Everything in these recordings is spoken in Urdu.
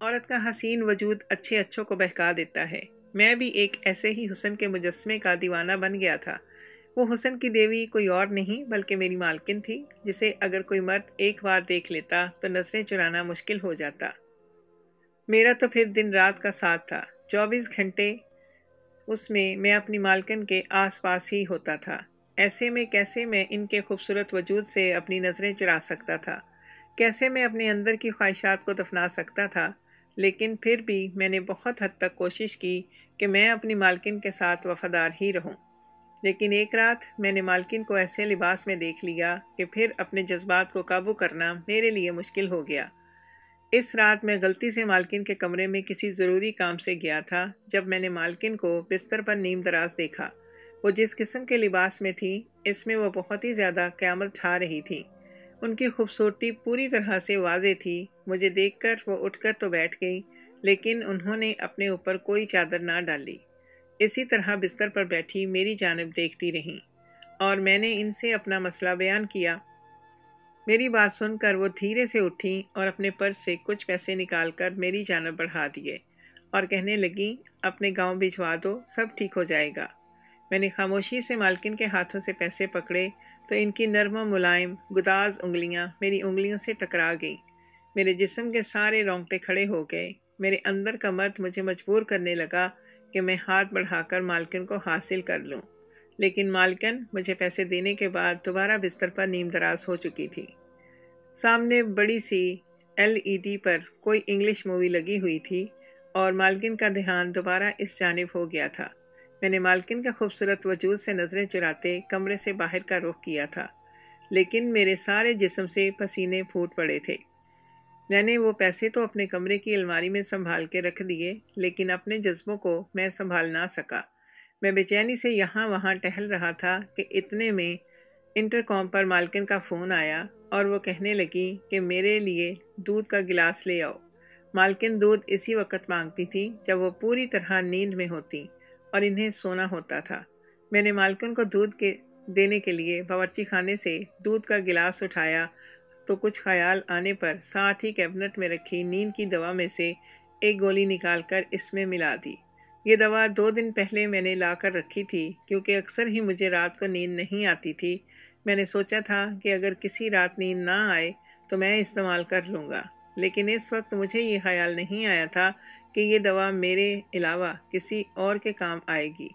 عورت کا حسین وجود اچھے اچھوں کو بہکا دیتا ہے۔ میں بھی ایک ایسے ہی حسن کے مجسمے کا دیوانہ بن گیا تھا۔ وہ حسن کی دیوی کوئی اور نہیں بلکہ میری مالکن تھی، جسے اگر کوئی مرد ایک بار دیکھ لیتا تو نظریں چرانا مشکل ہو جاتا۔ میرا تو پھر دن رات کا ساتھ تھا، 24 گھنٹے اس میں اپنی مالکن کے آس پاس ہی ہوتا تھا۔ ایسے میں کیسے میں ان کے خوبصورت وجود سے اپنی نظریں چرا سکتا تھا؟ کیسے میں اپنے اندر کی خواہشات کو دفنا سکتا تھا؟ لیکن پھر بھی میں نے بہت حد تک کوشش کی کہ میں اپنی مالکن کے ساتھ وفادار ہی رہوں۔ لیکن ایک رات میں نے مالکن کو ایسے لباس میں دیکھ لیا کہ پھر اپنے جذبات کو قابو کرنا میرے لیے مشکل ہو گیا۔ اس رات میں غلطی سے مالکن کے کمرے میں کسی ضروری کام سے گیا تھا۔ جب میں نے مالکن کو بستر پر نیم دراز دیکھا، وہ جس قسم کے لباس میں تھی، اس میں وہ بہت ہی زیادہ قیامت ڈھا رہی تھی۔ ان کی خوبصورتی پوری طرح سے واضح تھی۔ مجھے دیکھ کر وہ اٹھ کر تو بیٹھ گئی، لیکن انہوں نے اپنے اوپر کوئی چادر نہ ڈالی۔ اسی طرح بستر پر بیٹھی میری جانب دیکھتی رہیں، اور میں نے ان سے اپنا مسئلہ بیان کیا۔ میری بات سن کر وہ دھیرے سے اٹھیں اور اپنے پرس سے کچھ پیسے نکال کر میری جانب بڑھا دیے اور کہنے لگیں، اپنے گاؤں بھجوا دو، سب ٹھیک ہو جائے گا۔ میں نے خاموشی سے مالکن کے ہاتھوں سے پیسے پکڑے تو ان کی نرم و ملائم گداز انگلیاں میری انگلیوں سے ٹکرا گئیں۔ میرے جسم کے سارے رونگٹے کھڑے ہو گئے۔ میرے اندر کا مرد مجھے مجبور کرنے لگا کہ میں ہاتھ بڑھا کر مالکن کو حاصل کر لوں، لیکن مالکن مجھے پیسے دینے کے بعد دوبارہ بستر پر نیم دراز ہو چکی تھی۔ سامنے بڑی سی LED پر کوئی انگلش مووی لگی ہوئی تھی اور مالکن کا دھیان دوبارہ اس جانب ہو گیا تھا۔ میں نے مالکن کا خوبصورت وجود سے نظریں چراتے کمرے سے باہر کا رخ کیا تھا، لیکن میرے سارے جسم سے پسینے پھوٹ پڑے تھے۔ میں نے وہ پیسے تو اپنے کمرے کی الماری میں سنبھال کے رکھ دیے، لیکن اپنے جذبوں کو میں سنبھال نہ سکا۔ میں بے چینی سے یہاں وہاں ٹہل رہا تھا کہ اتنے میں انٹرکام پر مالکن کا فون آیا اور وہ کہنے لگی کہ میرے لیے دودھ کا گلاس لے آؤ۔ مالکن دودھ اسی وقت مانگتی تھی جب وہ پوری طرح نیند میں ہوتی اور انہیں سونا ہوتا تھا۔ میں نے مالکن کو دودھ دینے کے لیے باورچی خانے سے دودھ کا گلاس اٹھایا تو کچھ خیال آنے پر ساتھ ہی کیبنٹ میں رکھی نیند کی دوا میں سے ایک گولی نکال کر اس میں ملا دی۔ یہ دوا 2 دن پہلے میں نے لا کر رکھی تھی، کیونکہ اکثر ہی مجھے رات کو نیند نہیں آتی تھی۔ میں نے سوچا تھا کہ اگر کسی رات نیند نہ آئے تو میں استعمال کر لوں گا، لیکن اس وقت مجھے یہ خیال نہیں آیا تھا کہ یہ دوا میرے علاوہ کسی اور کے کام آئے گی۔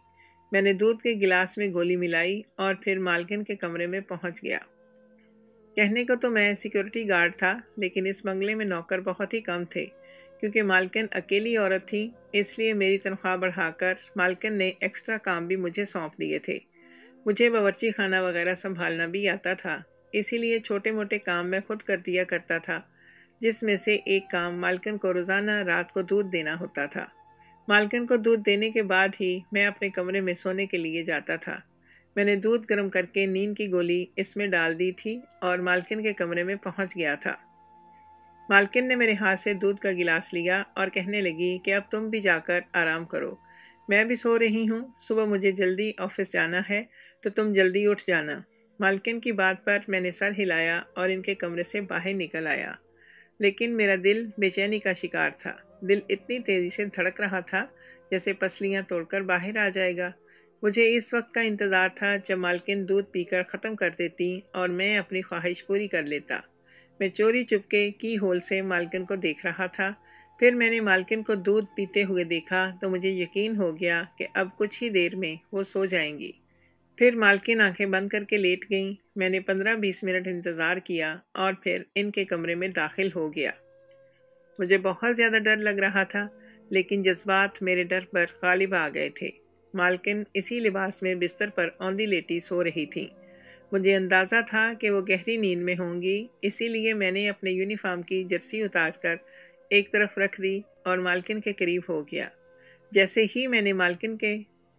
میں نے دودھ کے گلاس میں گولی ملائی اور پھر مالکن کے کمرے میں پہنچ گیا۔ کہنے کو تو میں سیکیورٹی گارڈ تھا، لیکن اس بنگلے میں نوکر بہت ہی کم تھے۔ کیونکہ مالکن اکیلی عورت تھی، اس لیے میری تنخواہ بڑھا کر مالکن نے ایکسٹرا کام بھی مجھے سونپ دیے تھے۔ مجھے باورچی خانہ وغیرہ سنبھالنا بھی آتا تھا، اسی لیے چھوٹے موٹے کام میں خود کر دیا کرتا تھا، جس میں سے ایک کام مالکن کو روزانہ رات کو دودھ دینا ہوتا تھا۔ مالکن کو دودھ دینے کے بعد ہی میں اپنے کمرے میں سونے کے لیے جاتا تھا۔ میں نے دودھ گرم کر کے نیند کی گولی اس میں ڈال دی تھی اور مالکن کے کمرے میں پہنچ گیا تھا۔ مالکن نے میرے ہاتھ سے دودھ کا گلاس لیا اور کہنے لگی کہ اب تم بھی جا کر آرام کرو، میں بھی سو رہی ہوں، صبح مجھے جلدی آفس جانا ہے تو تم جلدی اٹھ جانا۔ مالکن کی بات پر میں نے سر ہلایا اور ان کے کمرے سے باہر نکل آیا، لیکن میرا دل بے چینی کا شکار تھا۔ دل اتنی تیزی سے دھڑک رہا تھا جیسے پسلیاں توڑ کر باہر آ جائے گا۔ مجھے اس وقت کا انتظار تھا جب مالکن دودھ پی کر ختم کر دیتی اور میں اپنی خواہش پوری کر لیتا۔ میں چوری چپکے کی ہول سے مالکن کو دیکھ رہا تھا۔ پھر میں نے مالکن کو دودھ پیتے ہوئے دیکھا تو مجھے یقین ہو گیا کہ اب کچھ ہی دیر میں وہ سو جائیں گی۔ پھر مالکن آنکھیں بند کر کے لیٹ گئیں۔ میں نے 15-20 منٹ انتظار کیا اور پھر ان کے کمرے میں داخل ہو گیا۔ مجھے بہت زیادہ ڈر لگ رہا تھا، لیکن جذبات میرے ڈر پر غالب آ گئے تھے۔ مالکن اسی لباس میں بستر پر اوندھی لیٹی سو رہی تھی۔ مجھے اندازہ تھا کہ وہ گہری نیند میں ہوں گی، اسی لیے میں نے اپنے یونیفارم کی جرسی اتار کر ایک طرف رکھ دی اور مالکن کے قریب ہو گیا۔ جیسے ہی میں نے مالکن کے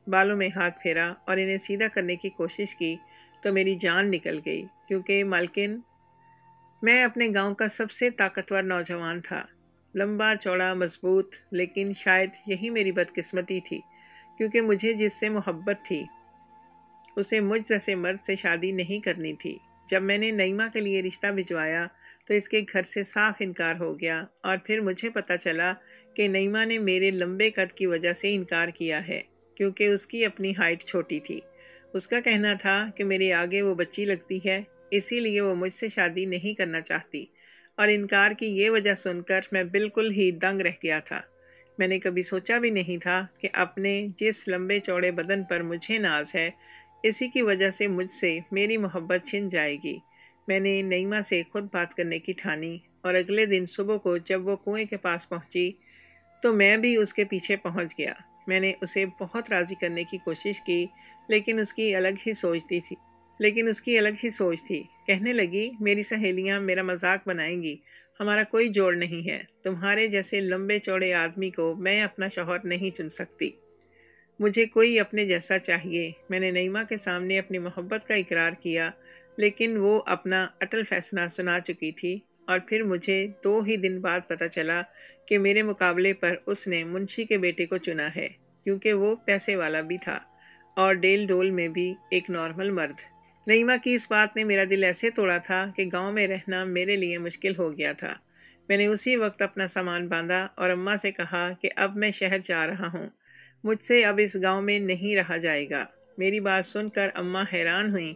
بالوں میں ہاتھ پھیرا اور انہیں سیدھا کرنے کی کوشش کی تو میری جان نکل گئی، کیونکہ میں اپنے گاؤں کا سب سے طاقتور نوجوان تھا، لمبا چوڑا مضبوط، لیکن شاید یہی میری بدقسمتی تھی، کیونکہ مجھے جس سے محبت تھی اسے مجھ جیسے مرد سے شادی نہیں کرنی تھی۔ جب میں نے نعیمہ کے لیے رشتہ بھجوایا تو اس کے گھر سے صاف انکار ہو گیا، اور پھر مجھے پتہ چلا کہ نعیمہ نے میرے لمبے قد کی وجہ سے انکار کیا ہے، کیونکہ اس کی اپنی ہائٹ چھوٹی تھی۔ اس کا کہنا تھا کہ میرے آگے وہ بچی لگتی ہے، اسی لیے وہ مجھ سے شادی نہیں کرنا چاہتی، اور انکار کی یہ وجہ سن کر میں بالکل ہی دنگ رہ گیا تھا۔ میں نے کبھی سوچا بھی نہیں تھا کہ اپنے جس لمبے چوڑے بدن پر مجھے ناز ہے، اسی کی وجہ سے مجھ سے میری محبت چھن جائے گی۔ میں نے نعیمہ سے خود بات کرنے کی ٹھانی، اور اگلے دن صبح کو جب وہ کنویں کے پاس پہنچی تو میں بھی اس کے پیچھے پہنچ گیا۔ میں نے اسے بہت راضی کرنے کی کوشش کی، لیکن اس کی الگ ہی سوچ تھی۔ کہنے لگی، میری سہیلیاں میرا مذاق بنائیں گی، ہمارا کوئی جوڑ نہیں ہے، تمہارے جیسے لمبے چوڑے آدمی کو میں اپنا شوہر نہیں چن سکتی، مجھے کوئی اپنے جیسا چاہیے۔ میں نے نعیمہ کے سامنے اپنی محبت کا اقرار کیا، لیکن وہ اپنا اٹل فیصلہ سنا چکی تھی، اور پھر مجھے 2 ہی دن بعد پتہ چلا کہ میرے مقابلے پر اس نے منشی کے بیٹے کو چنا ہے، کیونکہ وہ پیسے والا بھی تھا اور ڈیل ڈول میں بھی ایک نارمل مرد۔ نعیمہ کی اس بات نے میرا دل ایسے توڑا تھا کہ گاؤں میں رہنا میرے لیے مشکل ہو گیا تھا۔ میں نے اسی وقت اپنا سامان باندھا اور اماں سے کہا کہ اب میں شہر جا رہا ہوں، مجھ سے اب اس گاؤں میں نہیں رہا جائے گا۔ میری بات سن کر اماں حیران ہوئیں،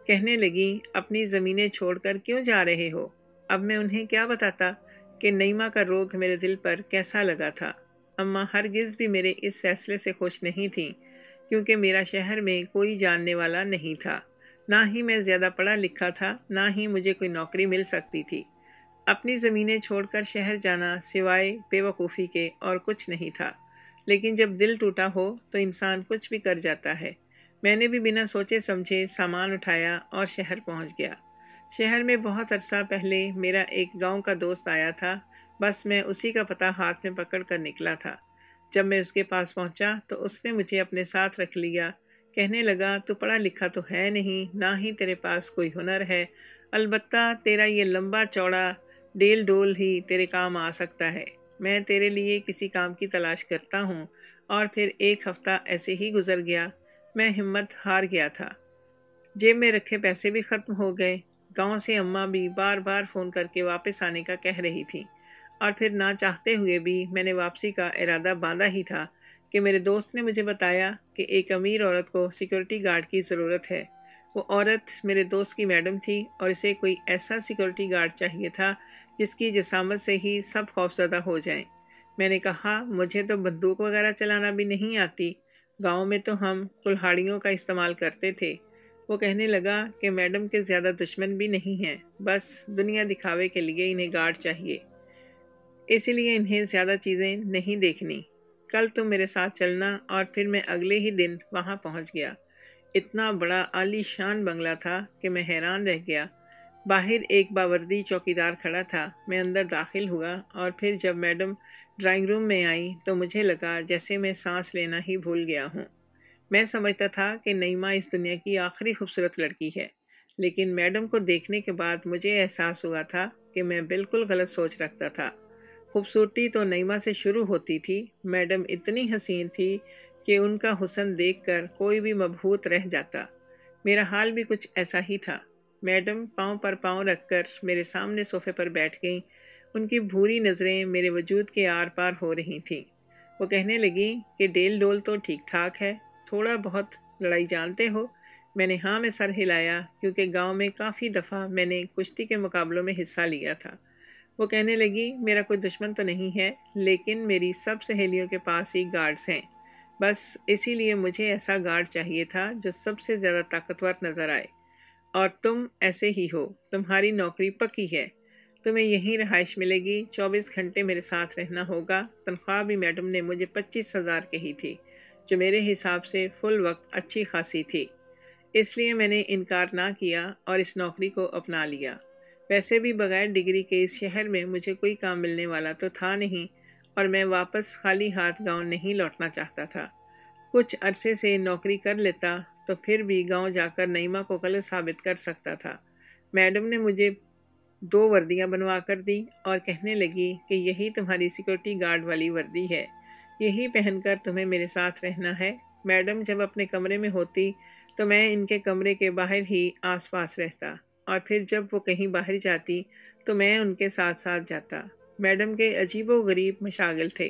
کہنے لگی، اپنی زمینیں چھوڑ کر کیوں جا رہے ہو؟ اب میں انہیں کیا بتاتا کہ نعیمہ کا روگ میرے دل پر کیسا لگا تھا۔ اماں ہرگز بھی میرے اس فیصلے سے خوش نہیں تھیں، کیونکہ میرا شہر میں کوئی جاننے والا نہیں تھا، نہ ہی میں زیادہ پڑھا لکھا تھا، نہ ہی مجھے کوئی نوکری مل سکتی تھی۔ اپنی زمینیں چھوڑ کر شہر جانا سوائے بے وقوفی کے اور کچھ نہیں تھا، لیکن جب دل ٹوٹا ہو تو انسان کچھ بھی کر جاتا ہے۔ میں نے بھی بنا سوچے سمجھے سامان اٹھایا اور شہر پہنچ گیا۔ شہر میں بہت عرصہ پہلے میرا ایک گاؤں کا دوست آیا تھا، بس میں اسی کا پتہ ہاتھ میں پکڑ کر نکلا تھا۔ جب میں اس کے پاس پہنچا تو اس نے مجھے اپنے ساتھ رکھ لیا، کہنے لگا، تو پڑھا لکھا تو ہے نہیں، نہ ہی تیرے پاس کوئی ہنر ہے، البتہ تیرا یہ لمبا چوڑا ڈیل ڈول ہی تیرے کام آ سکتا ہے۔ میں تیرے لیے کسی کام کی تلاش کرتا ہوں۔ اور پھر 1 ہفتہ ایسے ہی گزر گیا۔ میں ہمت ہار گیا تھا، جیب میں رکھے پیسے بھی ختم ہو گئے۔ گاؤں سے اماں بھی بار بار فون کر کے واپس آنے کا کہہ رہی تھی، اور پھر نہ چاہتے ہوئے بھی میں نے واپسی کا ارادہ باندھا ہی تھا کہ میرے دوست نے مجھے بتایا کہ ایک امیر عورت کو سیکورٹی گارڈ کی ضرورت ہے۔ وہ عورت میرے دوست کی میڈم تھی، اور اسے کوئی ایسا سیکورٹی گارڈ چاہیے تھا جس کی جسامت سے ہی سب خوفزدہ ہو جائیں۔ میں نے کہا، مجھے تو بندوق وغیرہ چلانا بھی نہیں آتی، گاؤں میں تو ہم کلہاڑیوں کا استعمال کرتے تھے۔ وہ کہنے لگا کہ میڈم کے زیادہ دشمن بھی نہیں ہیں، بس دنیا دکھاوے کے لیے انہیں گارڈ چاہیے، اسی لیے انہیں زیادہ چیزیں نہیں دیکھنی۔ کل تم میرے ساتھ چلنا۔ اور پھر میں اگلے ہی دن وہاں پہنچ گیا۔ اتنا بڑا عالی شان بنگلہ تھا کہ میں حیران رہ گیا۔ باہر ایک باوردی چوکیدار کھڑا تھا۔ میں اندر داخل ہوا، اور پھر جب میڈم ڈرائنگ روم میں آئی تو مجھے لگا جیسے میں سانس لینا ہی بھول گیا ہوں۔ میں سمجھتا تھا کہ نعیمہ اس دنیا کی آخری خوبصورت لڑکی ہے، لیکن میڈم کو دیکھنے کے بعد مجھے احساس ہوا تھا کہ میں بالکل غلط سوچ رکھتا تھا۔ خوبصورتی تو نعیمہ سے شروع ہوتی تھی۔ میڈم اتنی حسین تھی کہ ان کا حسن دیکھ کر کوئی بھی مبہوت رہ جاتا۔ میرا حال بھی کچھ ایسا ہی تھا۔ میڈم پاؤں پر پاؤں رکھ کر میرے سامنے صوفے پر بیٹھ گئیں۔ ان کی بھوری نظریں میرے وجود کے آر پار ہو رہی تھیں۔ وہ کہنے لگی کہ ڈیل ڈول تو ٹھیک ٹھاک ہے، تھوڑا بہت لڑائی جانتے ہو؟ میں نے ہاں میں سر ہلایا، کیونکہ گاؤں میں کافی دفعہ میں نے کشتی کے مقابلوں میں حصہ لیا تھا۔ وہ کہنے لگی، میرا کوئی دشمن تو نہیں ہے، لیکن میری سب سہیلیوں کے پاس ہی گارڈز ہیں، بس اسی لیے مجھے ایسا گارڈ چاہیے تھا جو سب سے زیادہ طاقتور نظر آئے، اور تم ایسے ہی ہو، تمہاری نوکری پکی ہے، تمہیں یہیں رہائش ملے گی، 24 گھنٹے میرے ساتھ رہنا ہوگا۔ تنخواہ بھی میڈم نے مجھے 25,000 کہی تھی، جو میرے حساب سے فل وقت اچھی خاصی تھی، اس لیے میں نے انکار نہ کیا اور اس نوکری کو اپنا لیا۔ ویسے بھی بغیر ڈگری کے اس شہر میں مجھے کوئی کام ملنے والا تو تھا نہیں، اور میں واپس خالی ہاتھ گاؤں نہیں لوٹنا چاہتا تھا۔ کچھ عرصے سے نوکری کر لیتا تو پھر بھی گاؤں جا کر نعیمہ کو غلط ثابت کر سکتا تھا۔ میڈم نے مجھے 2 وردیاں بنوا کر دی اور کہنے لگی کہ یہی تمہاری سیکورٹی گارڈ والی وردی ہے، یہی پہن کر تمہیں میرے ساتھ رہنا ہے۔ میڈم جب اپنے کمرے میں ہوتی تو میں ان کے کمرے کے باہر ہی آس پاس رہتا۔ اور پھر جب وہ کہیں باہر جاتی تو میں ان کے ساتھ ساتھ جاتا۔ میڈم کے عجیب و غریب مشاغل تھے۔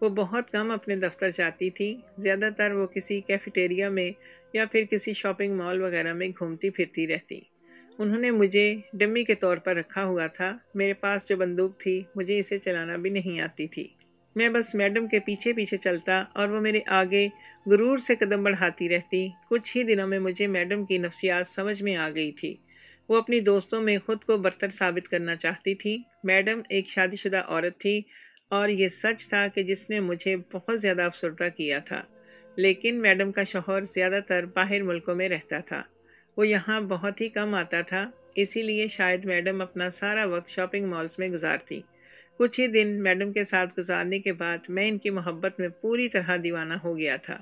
وہ بہت کم اپنے دفتر جاتی تھی، زیادہ تر وہ کسی کیفیٹیریا میں یا پھر کسی شاپنگ مال وغیرہ میں گھومتی پھرتی رہتی۔ انہوں نے مجھے ڈمی کے طور پر رکھا ہوا تھا۔ میرے پاس جو بندوق تھی مجھے اسے چلانا بھی نہیں آتی تھی۔ میں بس میڈم کے پیچھے پیچھے چلتا اور وہ میرے آگے غرور سے قدم بڑھاتی رہتی۔ کچھ ہی دنوں میں مجھے میڈم کی نفسیات سمجھ میں آ گئی تھی۔ وہ اپنی دوستوں میں خود کو برتر ثابت کرنا چاہتی تھی۔ میڈم ایک شادی شدہ عورت تھی اور یہ سچ تھا کہ جس نے مجھے بہت زیادہ افسردہ کیا تھا۔ لیکن میڈم کا شوہر زیادہ تر باہر ملکوں میں رہتا تھا۔ وہ یہاں بہت ہی کم آتا تھا، اسی لیے شاید میڈم اپنا سارا وقت شاپنگ مالز میں گزارتی۔ کچھ ہی دن میڈم کے ساتھ گزارنے کے بعد میں ان کی محبت میں پوری طرح دیوانہ ہو گیا تھا۔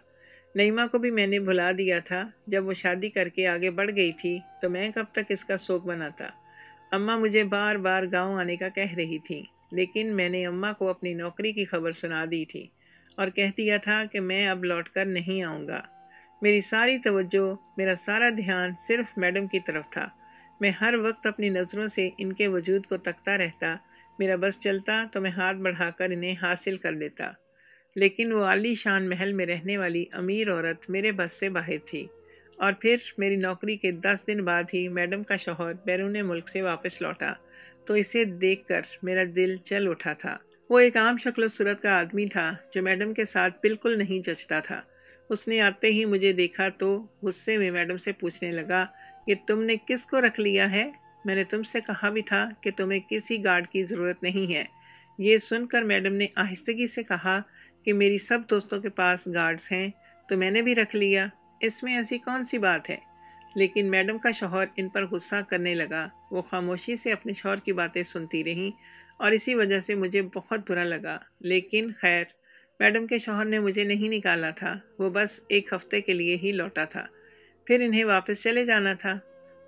نعیمہ کو بھی میں نے بھلا دیا تھا۔ جب وہ شادی کر کے آگے بڑھ گئی تھی تو میں کب تک اس کا سوگ بناتا۔ اماں مجھے بار بار گاؤں آنے کا کہہ رہی تھی، لیکن میں نے اماں کو اپنی نوکری کی خبر سنا دی تھی اور کہہ دیا تھا کہ میں اب لوٹ کر نہیں آؤں گا۔ میری ساری توجہ، میرا سارا دھیان صرف میڈم کی طرف تھا۔ میں ہر وقت اپنی نظروں سے ان کے وجود کو تکتا رہتا۔ میرا بس چلتا تو میں ہاتھ بڑھا کر انہیں حاصل کر لیتا، لیکن وہ عالی شان محل میں رہنے والی امیر عورت میرے بس سے باہر تھی۔ اور پھر میری نوکری کے 10 دن بعد ہی میڈم کا شوہر بیرون ملک سے واپس لوٹا تو اسے دیکھ کر میرا دل چل اٹھا تھا۔ وہ ایک عام شکل و صورت کا آدمی تھا جو میڈم کے ساتھ بالکل نہیں جچتا تھا۔ اس نے آتے ہی مجھے دیکھا تو غصے میں میڈم سے پوچھنے لگا کہ تم نے کس کو رکھ لیا ہے؟ میں نے تم سے کہا بھی تھا کہ تمہیں کسی گارڈ کی ضرورت نہیں ہے۔ یہ سن کر میڈم نے آہستگی سے کہا کہ میری سب دوستوں کے پاس گارڈز ہیں تو میں نے بھی رکھ لیا، اس میں ایسی کون سی بات ہے؟ لیکن میڈم کا شوہر ان پر غصہ کرنے لگا۔ وہ خاموشی سے اپنے شوہر کی باتیں سنتی رہیں اور اسی وجہ سے مجھے بہت برا لگا۔ لیکن خیر، میڈم کے شوہر نے مجھے نہیں نکالا تھا، وہ بس ایک ہفتے کے لیے ہی لوٹا تھا، پھر انہیں واپس چلے جانا تھا۔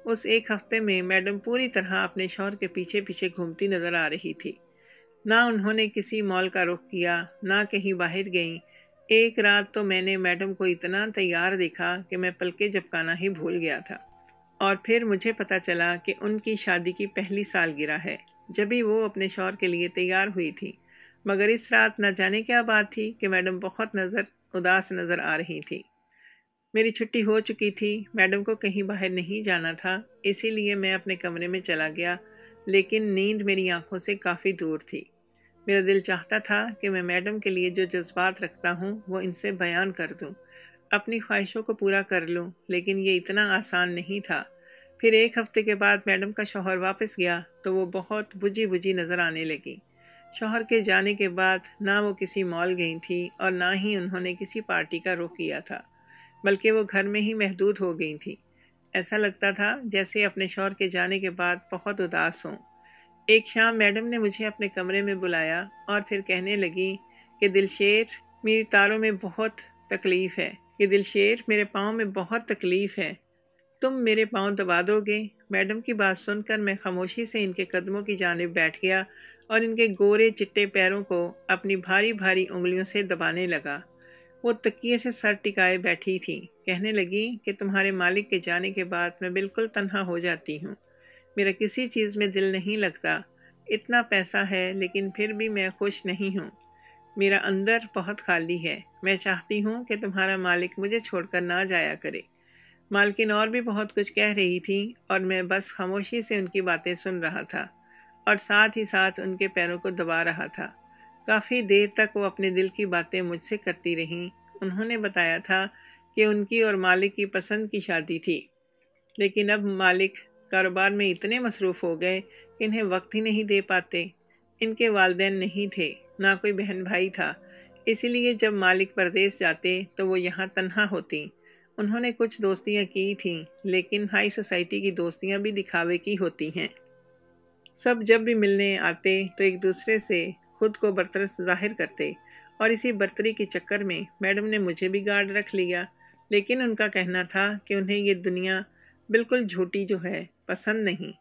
اس ایک ہفتے میں میڈم پوری طرح اپنے شوہر کے پیچھے پیچھے گھومتی نظر آ رہی تھی۔ نہ انہوں نے کسی مال کا رخ کیا، نہ کہیں باہر گئیں۔ ایک رات تو میں نے میڈم کو اتنا تیار دیکھا کہ میں پلکیں جھپکانا ہی بھول گیا تھا۔ اور پھر مجھے پتہ چلا کہ ان کی شادی کی پہلی سالگرہ ہے، جبھی وہ اپنے شوہر کے لیے تیار ہوئی تھی۔ مگر اس رات نہ جانے کیا بات تھی کہ میڈم بہت اداس نظر آ رہی تھی۔ میری چھٹی ہو چکی تھی، میڈم کو کہیں باہر نہیں جانا تھا، اسی لیے میں اپنے کمرے میں چلا گیا، لیکن نیند میری آنکھوں سے کافی دور تھی۔ میرا دل چاہتا تھا کہ میں میڈم کے لیے جو جذبات رکھتا ہوں وہ ان سے بیان کر دوں، اپنی خواہشوں کو پورا کر لوں، لیکن یہ اتنا آسان نہیں تھا۔ پھر ایک ہفتے کے بعد میڈم کا شوہر واپس گیا تو وہ بہت بجھی بجھی نظر آنے لگی۔ شوہر کے جانے کے بعد نہ وہ کسی مال گئی تھی اور نہ ہی انہوں نے کسی پارٹی کا رخ کیا تھا، بلکہ وہ گھر میں ہی محدود ہو گئی تھی۔ ایسا لگتا تھا جیسے اپنے شوہر کے جانے کے بعد بہت اداس ہوں۔ ایک شام میڈم نے مجھے اپنے کمرے میں بلایا اور پھر کہنے لگی کہ دلشیر، میری تاروں میں بہت تکلیف ہے، میرے پاؤں میں بہت تکلیف ہے، تم میرے پاؤں دبا دو گے؟ میڈم کی بات سن کر میں خاموشی سے ان کے قدموں کی جانب بیٹھ گیا اور ان کے گورے چٹے پیروں کو اپنی بھاری بھاری انگلیوں سے دبانے لگا۔ وہ تکیے سے سر ٹکائے بیٹھی تھی۔ کہنے لگی کہ تمہارے مالک کے جانے کے بعد میں بالکل تنہا ہو جاتی ہوں، میرا کسی چیز میں دل نہیں لگتا، اتنا پیسہ ہے لیکن پھر بھی میں خوش نہیں ہوں، میرا اندر بہت خالی ہے، میں چاہتی ہوں کہ تمہارا مالک مجھے چھوڑ کر نہ جایا کرے۔ مالکن اور بھی بہت کچھ کہہ رہی تھی اور میں بس خاموشی سے ان کی باتیں سن رہا تھا اور ساتھ ہی ساتھ ان کے پیروں کو دبا رہا تھا۔ کافی دیر تک وہ اپنے دل کی باتیں مجھ سے کرتی رہیں۔ انہوں نے بتایا تھا کہ ان کی اور مالک کی پسند کی شادی تھی، لیکن اب مالک کاروبار میں اتنے مصروف ہو گئے کہ انہیں وقت ہی نہیں دے پاتے۔ ان کے والدین نہیں تھے، نہ کوئی بہن بھائی تھا، اسی لیے جب مالک پردیس جاتے تو وہ یہاں تنہا ہوتی۔ انہوں نے کچھ دوستیاں کی تھیں، لیکن ہائی سوسائٹی کی دوستیاں بھی دکھاوے کی ہوتی ہیں۔ سب جب بھی ملنے آتے تو ایک دوسرے سے خود کو برتر ظاہر کرتے، اور اسی برتری کے چکر میں میڈم نے مجھے بھی گارڈ رکھ لیا۔ لیکن ان کا کہنا تھا کہ انہیں یہ دنیا بالکل جھوٹی جو ہے پسند نہیں۔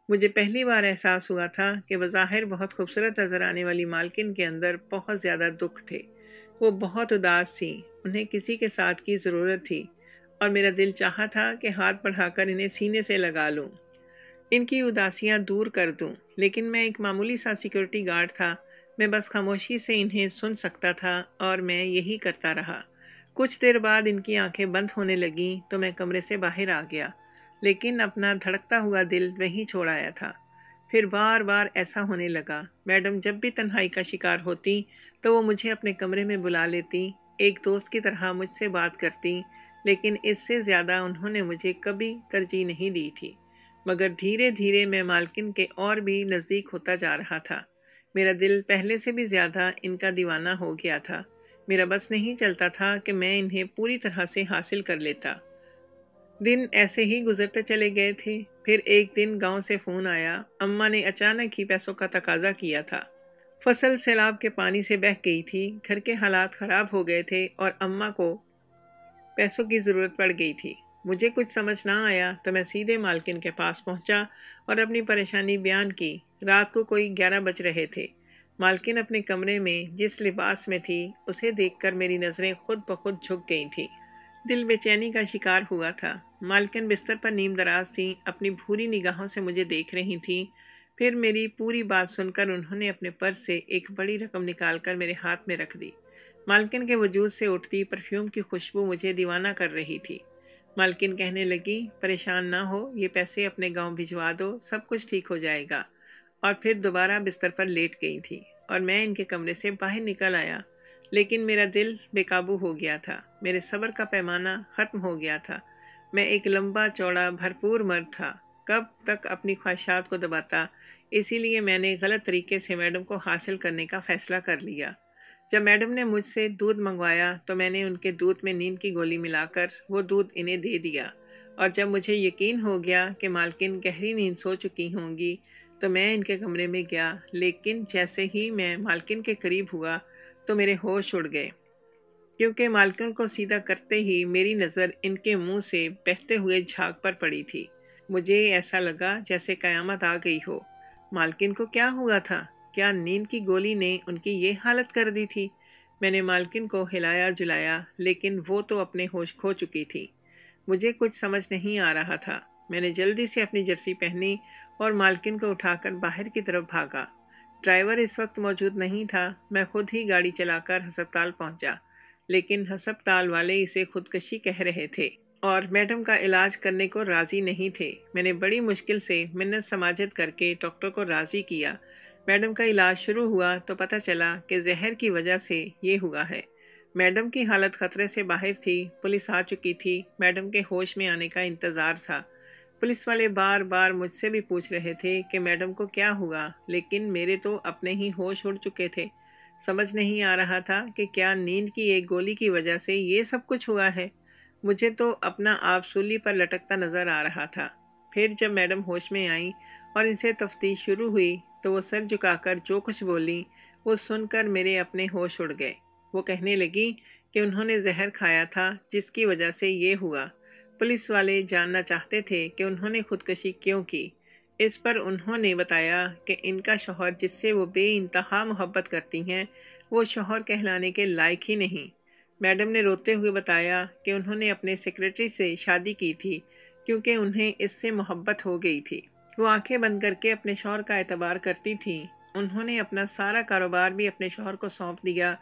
مجھے پہلی بار احساس ہوا تھا کہ بظاہر بہت خوبصورت نظر آنے والی مالکن کے اندر بہت زیادہ دکھ تھے۔ وہ بہت اداس تھی، انہیں کسی کے ساتھ کی ضرورت تھی، اور میرا دل چاہا تھا کہ ہاتھ بڑھا کر انہیں سینے سے لگا لوں۔ ان کی اداسیاں دور کر دوں، لیکن میں ایک معمولی سا سیکورٹی گارڈ تھا۔ میں بس خاموشی سے انہیں سن سکتا تھا اور میں یہی کرتا رہا۔ کچھ دیر بعد ان کی آنکھیں بند ہونے لگیں تو میں کمرے سے باہر آ گیا، لیکن اپنا دھڑکتا ہوا دل وہیں چھوڑ آیا تھا۔ پھر بار بار ایسا ہونے لگا۔ میڈم جب بھی تنہائی کا شکار ہوتی تو وہ مجھے اپنے کمرے میں بلا لیتی، ایک دوست کی طرح مجھ سے بات کرتی، لیکن اس سے زیادہ انہوں نے مجھے کبھی ترجیح نہیں دی تھی۔ مگر دھیرے دھیرے میں مالکن کے اور بھی نزدیک ہوتا جا رہا تھا۔ میرا دل پہلے سے بھی زیادہ ان کا دیوانہ ہو گیا تھا۔ میرا بس نہیں چلتا تھا کہ میں انہیں پوری طرح سے حاصل کر لیتا۔ دن ایسے ہی گزرتے چلے گئے تھے۔ پھر ایک دن گاؤں سے فون آیا۔ اماں نے اچانک ہی پیسوں کا تقاضا کیا تھا۔ فصل سیلاب کے پانی سے بہہ گئی تھی، گھر کے حالات خراب ہو گئے تھے اور اماں کو پیسوں کی ضرورت پڑ گئی تھی۔ مجھے کچھ سمجھ نہ آیا تو میں سیدھے مالکن کے پاس پہنچا اور اپنی پریشانی بیان کی۔ رات کو کوئی 11 بج رہے تھے۔ مالکن اپنے کمرے میں جس لباس میں تھی اسے دیکھ کر میری نظریں خود بخود جھک گئی تھیں۔ دل بے چینی کا شکار ہوا تھا۔ مالکن بستر پر نیم دراز تھیں، اپنی بھوری نگاہوں سے مجھے دیکھ رہی تھیں۔ پھر میری پوری بات سن کر انہوں نے اپنے پرس سے ایک بڑی رقم نکال کر میرے ہاتھ میں رکھ دی۔ مالکن کے وجود سے اٹھتی پرفیوم کی خوشبو مجھے دیوانہ کر رہی تھی۔ مالکن کہنے لگی، پریشان نہ ہو، یہ پیسے اپنے گاؤں بھجوا دو، سب کچھ ٹھیک ہو جائے گا۔ اور پھر دوبارہ بستر پر لیٹ گئی تھی اور میں ان کے کمرے سے باہر نکل آیا، لیکن میرا دل بے قابو ہو گیا تھا۔ میرے صبر کا پیمانہ ختم ہو گیا تھا۔ میں ایک لمبا چوڑا بھرپور مرد تھا، کب تک اپنی خواہشات کو دباتا؟ اسی لیے میں نے غلط طریقے سے میڈم کو حاصل کرنے کا فیصلہ کر لیا۔ جب میڈم نے مجھ سے دودھ منگوایا تو میں نے ان کے دودھ میں نیند کی گولی ملا کر وہ دودھ انہیں دے دیا، اور جب مجھے یقین ہو گیا کہ مالکن گہری نیند سو چکی ہوں گی تو میں ان کے کمرے میں گیا، لیکن جیسے ہی میں مالکن کے قریب ہوا تو میرے ہوش اڑ گئے، کیونکہ مالکن کو سیدھا کرتے ہی میری نظر ان کے منہ سے بہتے ہوئے جھاگ پر پڑی تھی۔ مجھے ایسا لگا جیسے قیامت آ گئی ہو۔ مالکن کو کیا ہوا تھا؟ کیا نیند کی گولی نے ان کی یہ حالت کر دی تھی؟ میں نے مالکن کو ہلایا جلایا، لیکن وہ تو اپنے ہوش کھو چکی تھی۔ مجھے کچھ سمجھ نہیں آ رہا تھا۔ میں نے جلدی سے اپنی جرسی پہنی اور مالکن کو اٹھا کر باہر کی طرف بھاگا۔ ڈرائیور اس وقت موجود نہیں تھا۔ میں خود ہی گاڑی چلا کر ہسپتال پہنچا، لیکن ہسپتال والے اسے خودکشی کہہ رہے تھے اور میڈم کا علاج کرنے کو راضی نہیں تھے۔ میں نے بڑی مشکل سے منت سماجت کر کے ڈاکٹر کو راضی کیا۔ میڈم کا علاج شروع ہوا تو پتہ چلا کہ زہر کی وجہ سے یہ ہوا ہے۔ میڈم کی حالت خطرے سے باہر تھی، پولیس آ چکی تھی، میڈم کے ہوش میں آنے کا انتظار تھا۔ پولیس والے بار بار مجھ سے بھی پوچھ رہے تھے کہ میڈم کو کیا ہوا، لیکن میرے تو اپنے ہی ہوش اڑ چکے تھے۔ سمجھ نہیں آ رہا تھا کہ کیا نیند کی ایک گولی کی وجہ سے یہ سب کچھ ہوا ہے۔ مجھے تو اپنا آپ سولی پر لٹکتا نظر آ رہا تھا۔ پھر جب میڈم ہوش میں آئیں اور ان سے تفتیش شروع ہوئی تو وہ سر جھکا کر جو کچھ بولی وہ سن کر میرے اپنے ہوش اڑ گئے۔ وہ کہنے لگی کہ انہوں نے زہر کھایا تھا جس کی وجہ سے یہ ہوا۔ پولیس والے جاننا چاہتے تھے کہ انہوں نے خودکشی کیوں کی۔ اس پر انہوں نے بتایا کہ ان کا شوہر جس سے وہ بے انتہا محبت کرتی ہیں وہ شوہر کہلانے کے لائق ہی نہیں۔ میڈم نے روتے ہوئے بتایا کہ انہوں نے اپنے سیکریٹری سے شادی کی تھی کیونکہ انہیں اس سے محبت ہو گئی تھی۔ وہ آنکھیں بند کر کے اپنے شوہر کا اعتبار کرتی تھیں۔ انہوں نے اپنا سارا کاروبار بھی اپنے شوہر کو سونپ دیا۔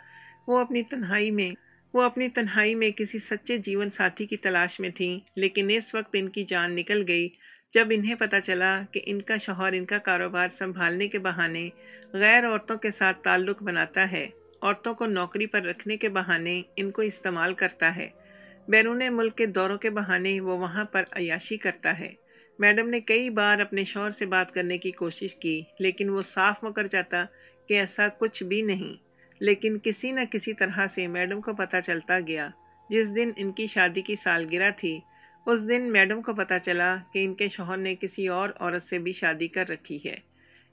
وہ اپنی تنہائی میں کسی سچے جیون ساتھی کی تلاش میں تھیں، لیکن اس وقت ان کی جان نکل گئی جب انہیں پتہ چلا کہ ان کا شوہر ان کا کاروبار سنبھالنے کے بہانے غیر عورتوں کے ساتھ تعلق بناتا ہے، عورتوں کو نوکری پر رکھنے کے بہانے ان کو استعمال کرتا ہے، بیرون ملک کے دوروں کے بہانے وہ وہاں پر عیاشی کرتا ہے۔ میڈم نے کئی بار اپنے شوہر سے بات کرنے کی کوشش کی، لیکن وہ صاف مکر جاتا کہ ایسا کچھ بھی نہیں۔ لیکن کسی نہ کسی طرح سے میڈم کو پتہ چلتا گیا۔ جس دن ان کی شادی کی سالگرہ تھی اس دن میڈم کو پتہ چلا کہ ان کے شوہر نے کسی اور عورت سے بھی شادی کر رکھی ہے۔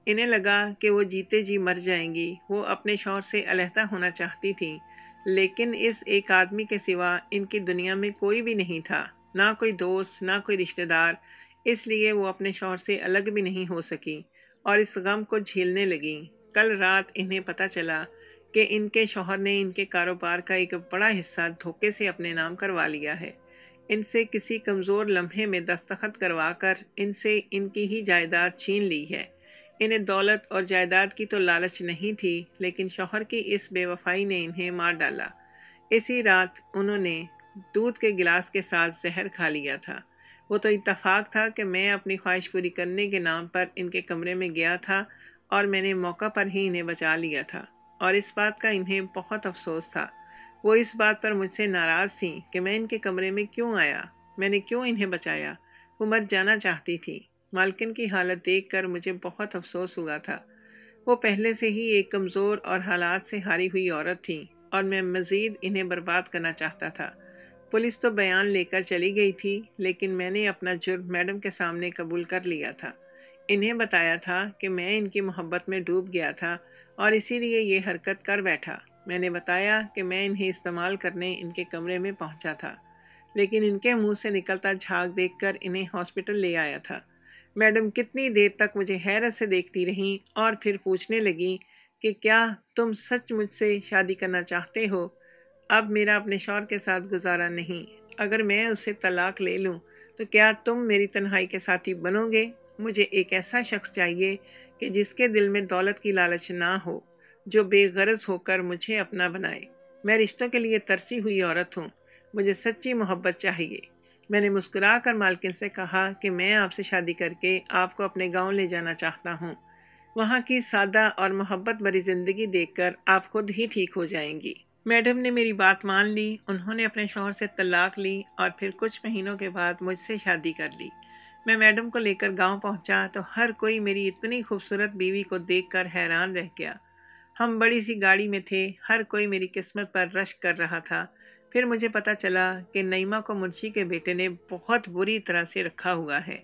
انہیں لگا کہ وہ جیتے جی مر جائیں گی۔ وہ اپنے شوہر سے علیحدہ ہونا چاہتی تھیں، لیکن اس ایک آدمی کے سوا ان کی دنیا میں کوئی بھی نہیں تھا، نہ کوئی دوست، نہ کوئی رشتہ دار۔ اس لیے وہ اپنے شوہر سے الگ بھی نہیں ہو سکی اور اس غم کو جھیلنے لگیں۔ کل رات انہیں پتہ چلا کہ ان کے شوہر نے ان کے کاروبار کا ایک بڑا حصہ دھوکے سے اپنے نام کروا لیا ہے۔ ان سے کسی کمزور لمحے میں دستخط کروا کر ان سے ان کی ہی جائیداد چھین لی ہے۔ انہیں دولت اور جائیداد کی تو لالچ نہیں تھی، لیکن شوہر کی اس بے وفائی نے انہیں مار ڈالا۔ اسی رات انہوں نے دودھ کے گلاس کے ساتھ زہر کھا لیا تھا۔ وہ تو اتفاق تھا کہ میں اپنی خواہش پوری کرنے کے نام پر ان کے کمرے میں گیا تھا اور میں نے موقع پر ہی انہیں بچا لیا تھا، اور اس بات کا انہیں بہت افسوس تھا۔ وہ اس بات پر مجھ سے ناراض تھیں کہ میں ان کے کمرے میں کیوں آیا، میں نے کیوں انہیں بچایا۔ وہ مر جانا چاہتی تھی۔ مالکن کی حالت دیکھ کر مجھے بہت افسوس ہوا تھا۔ وہ پہلے سے ہی ایک کمزور اور حالات سے ہاری ہوئی عورت تھیں، اور میں مزید انہیں برباد کرنا چاہتا تھا۔ پولیس تو بیان لے کر چلی گئی تھی، لیکن میں نے اپنا جرم میڈم کے سامنے قبول کر لیا تھا۔ انہیں بتایا تھا کہ میں ان کی محبت میں ڈوب گیا تھا اور اسی لیے یہ حرکت کر بیٹھا۔ میں نے بتایا کہ میں انہیں استعمال کرنے ان کے کمرے میں پہنچا تھا، لیکن ان کے منہ سے نکلتا جھاگ دیکھ کر انہیں ہاسپٹل لے آیا تھا۔ میڈم کتنی دیر تک مجھے حیرت سے دیکھتی رہیں اور پھر پوچھنے لگیں کہ کیا تم سچ مجھ سے شادی کرنا چاہتے ہو؟ اب میرا اپنے شوہر کے ساتھ گزارا نہیں۔ اگر میں اسے طلاق لے لوں تو کیا تم میری تنہائی کے ساتھی بنو گے؟ مجھے ایک ایسا شخص چاہیے کہ جس کے دل میں دولت کی لالچ نہ ہو، جو بے غرض ہو کر مجھے اپنا بنائے۔ میں رشتوں کے لیے ترسی ہوئی عورت ہوں، مجھے سچی محبت چاہیے۔ میں نے مسکرا کر مالکن سے کہا کہ میں آپ سے شادی کر کے آپ کو اپنے گاؤں لے جانا چاہتا ہوں۔ وہاں کی سادہ اور محبت بھری زندگی دیکھ کر آپ خود ہی ٹھیک ہو جائیں گی۔ میڈم نے میری بات مان لی۔ انہوں نے اپنے شوہر سے طلاق لی اور پھر کچھ مہینوں کے بعد مجھ سے شادی کر لی۔ میں میڈم کو لے کر گاؤں پہنچا تو ہر کوئی میری اتنی خوبصورت بیوی کو دیکھ کر حیران رہ گیا۔ ہم بڑی سی گاڑی میں تھے، ہر کوئی میری قسمت پر رشک کر رہا تھا۔ پھر مجھے پتہ چلا کہ نعیمہ کو منشی کے بیٹے نے بہت بری طرح سے رکھا ہوا ہے۔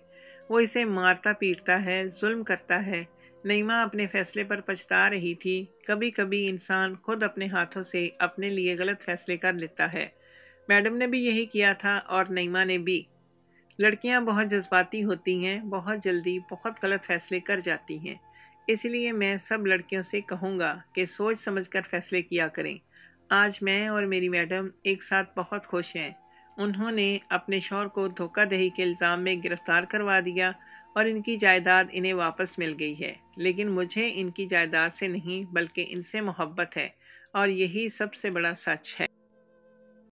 وہ اسے مارتا پیٹتا ہے، ظلم کرتا ہے۔ نعیمہ اپنے فیصلے پر پچھتا رہی تھی۔ کبھی کبھی انسان خود اپنے ہاتھوں سے اپنے لیے غلط فیصلے کر لیتا ہے۔ میڈم نے بھی یہی کیا تھا اور نعیمہ نے بھی۔ لڑکیاں بہت جذباتی ہوتی ہیں، بہت جلدی بہت غلط فیصلے کر جاتی ہیں۔ اس لیے میں سب لڑکیوں سے کہوں گا کہ سوچ سمجھ کر فیصلے کیا کریں۔ آج میں اور میری میڈم ایک ساتھ بہت خوش ہیں۔ انہوں نے اپنے شوہر کو دھوکہ دہی کے الزام میں گرفتار کروا دیا اور ان کی جائیداد انہیں واپس مل گئی ہے، لیکن مجھے ان کی جائیداد سے نہیں بلکہ ان سے محبت ہے، اور یہی سب سے بڑا سچ ہے۔